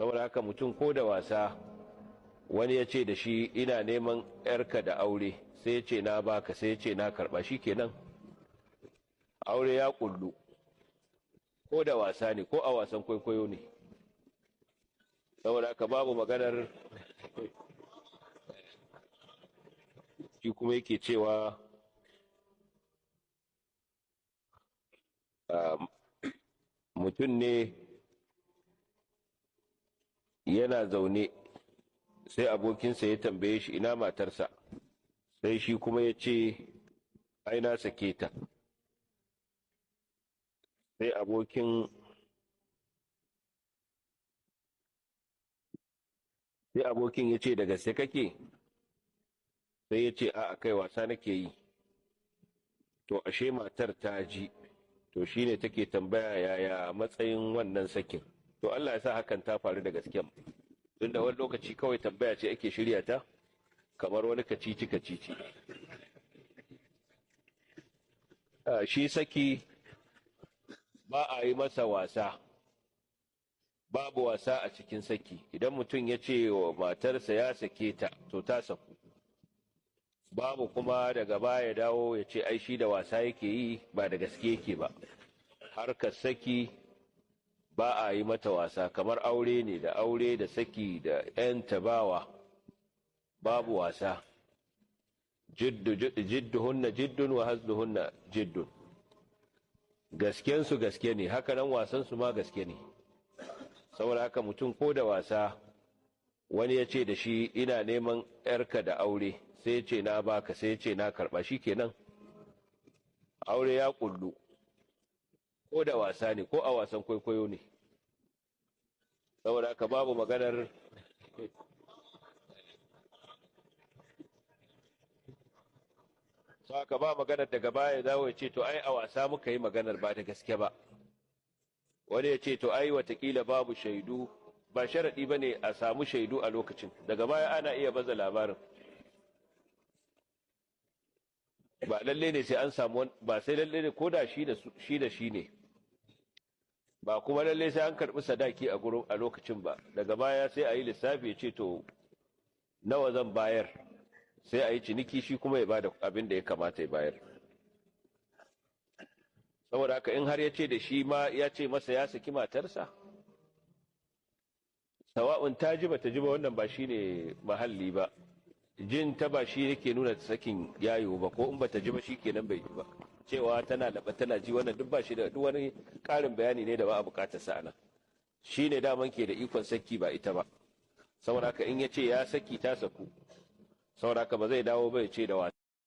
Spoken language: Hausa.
saboda haka mutum ko da wasa wani ya ce da shi ina neman yarka da aure, sai ya ce na baka, sai ya ce na karba, shikenan aure ya kullu. Ko da wasa ne, ko a wasan kwaikwayo ne. Saboda haka babu maganar shi kuma yake cewa mutum ne yana zaune sai abokinsa ya tambaye shi ina matarsa, sai shi kuma ya ce ai na sake ta. Sai abokin ya ce da gaske kake? Sai ya ce a kai wasa nake yi. To ashe matar ta ji, to shine take tambaya yaya matsayin wannan sakin. To Allah ya sa hakan ta faru da gaske, tun da wani lokaci kawai tambaya ce ake shirya ta kamar wani kacici. Shi saki ba a yi masa wasa, babu wasa a cikin saki. Idan mutum ya ce wa matarsa ya sake ta, to ta saku. Babu kuma daga baya dawo ya ce ai shi da wasa yake yi ba da gaske yake ba. Harkar saki ba a yi mata wasa, kamar aure ne, da aure da saki da 'yan tabawa babu wasa. Jidduhunna jiddun wa hazduhunna jiddun. Gaskensu gaske ne, haka nan wasansu ma gaske ne. Saboda haka mutum ko da wasa wani ya ce da shi ina neman yarka da aure, sai ya ce na baka, sai ya ce na karba, shikenan aure ya kullu. Ko da wasa ne, ko a wasan kwaikwayo ne. Saboda haka babu maganar haka ba maganar daga baya zawo ya ce to ai a wasa muka yi maganar ba da gaske ba. Wani ya ce to ai watakila babu shaidu, ba sharaɗi ba ne a samu shaidu a lokacin, daga baya ana iya baza labarin. Ba lalle ne sai an samu, ba sai lalle ne ko da shi da shi ne, ba kuma lalle sai an karɓi sadaki a gurin a lokacin ba. Daga baya sai a yi lissafi ya ce to nawa zan bayar, sai a yi ciniki, shi kuma ya bada abin da ya kamata ya bayar. Saboda haka in har ya ce da shi ma ya ce masa ya saki matarsa, sawa'un ta ji ba ta ji ba, wannan ba shi ne mahalli ba. Jin ta ba shi yake nuna sakin yayo ba, ko in ba ta ji ba shi kenan bai ji ba. Cewa tana laba tana ji, wannan duk ba shi da duk wani ƙarin bayani ne da ba a buƙatar sa nan. Shi ne daman ke da ikon saki, ba ita ba. Saboda haka in ya ce ya saki ta saku, saboda haka ba zai dawo ba ya ce da wasa.